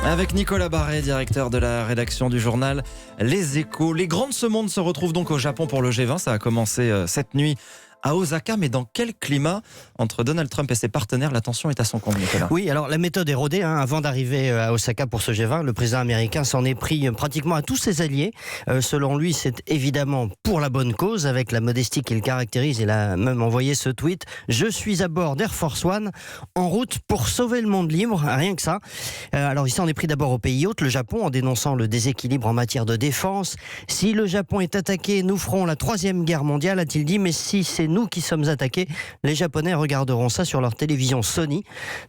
Avec Nicolas Barret, directeur de la rédaction du journal Les Échos. Les grands de ce monde se retrouvent donc au Japon pour le G20. Ça a commencé cette nuit à Osaka, mais dans quel climat? Entre Donald Trump et ses partenaires, la tension est à son comble, Nicolas. Oui, alors la méthode est rodée. Avant d'arriver à Osaka pour ce G20, le président américain s'en est pris pratiquement à tous ses alliés. Selon lui, c'est évidemment pour la bonne cause, avec la modestie qu'il caractérise. Il a même envoyé ce tweet: « Je suis à bord d'Air Force One, en route pour sauver le monde libre ». Rien que ça. Alors il s'en est pris d'abord au pays hôte, le Japon, en dénonçant le déséquilibre en matière de défense. « Si le Japon est attaqué, nous ferons la 3e guerre mondiale », a-t-il dit. « Mais si c'est nous qui sommes attaqués, les Japonais regarderont ça sur leur télévision Sony ».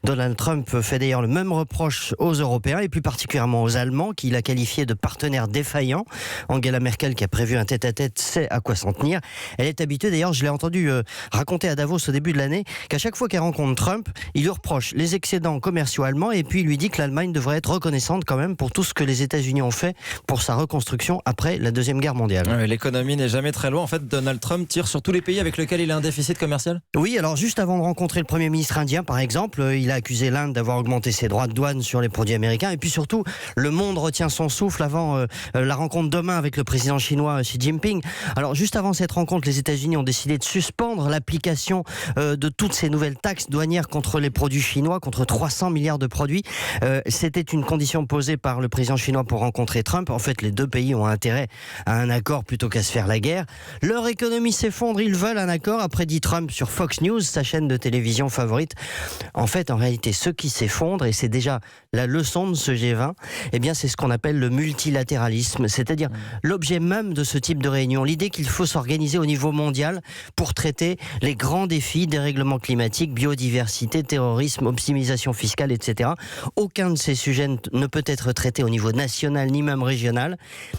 Donald Trump fait d'ailleurs le même reproche aux Européens et plus particulièrement aux Allemands, qu'il a qualifiés de partenaires défaillants. Angela Merkel, qui a prévu un tête-à-tête, sait à quoi s'en tenir. Elle est habituée, d'ailleurs, je l'ai entendu raconter à Davos au début de l'année, qu'à chaque fois qu'elle rencontre Trump, il lui reproche les excédents commerciaux allemands et puis il lui dit que l'Allemagne devrait être reconnaissante quand même pour tout ce que les États-Unis ont fait pour sa reconstruction après la Deuxième Guerre mondiale. L'économie n'est jamais très loin. En fait, Donald Trump tire sur tous les pays avec lesquels il a un déficit commercial. Oui, alors juste avant de rencontrer le Premier ministre indien, par exemple, il a accusé l'Inde d'avoir augmenté ses droits de douane sur les produits américains. Et puis surtout, le monde retient son souffle avant la rencontre demain avec le président chinois Xi Jinping. Alors juste avant cette rencontre, les États-Unis ont décidé de suspendre l'application de toutes ces nouvelles taxes douanières contre les produits chinois, contre 300 milliards de produits. C'était une condition posée par le président chinois pour rencontrer Trump. En fait, les deux pays ont intérêt à un accord plutôt qu'à se faire la guerre. Leur économie s'effondre, ils veulent un accord, après dit Trump sur Fox News, sa chaîne de télévision favorite. En fait, en réalité, ce qui s'effondre, et c'est déjà la leçon de ce G20, eh bien, c'est ce qu'on appelle le multilatéralisme, c'est-à-dire l'objet même de ce type de réunion, l'idée qu'il faut s'organiser au niveau mondial pour traiter les grands défis, dérèglement climatique, biodiversité, terrorisme, optimisation fiscale, etc. Aucun de ces sujets ne peut être traité au niveau national ni même régional,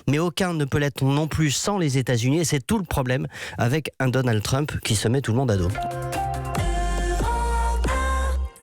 mais aucun ne peut l'être non plus sans les États-Unis, et c'est tout le problème avec un Donald Trump qui se met tout le monde à dos.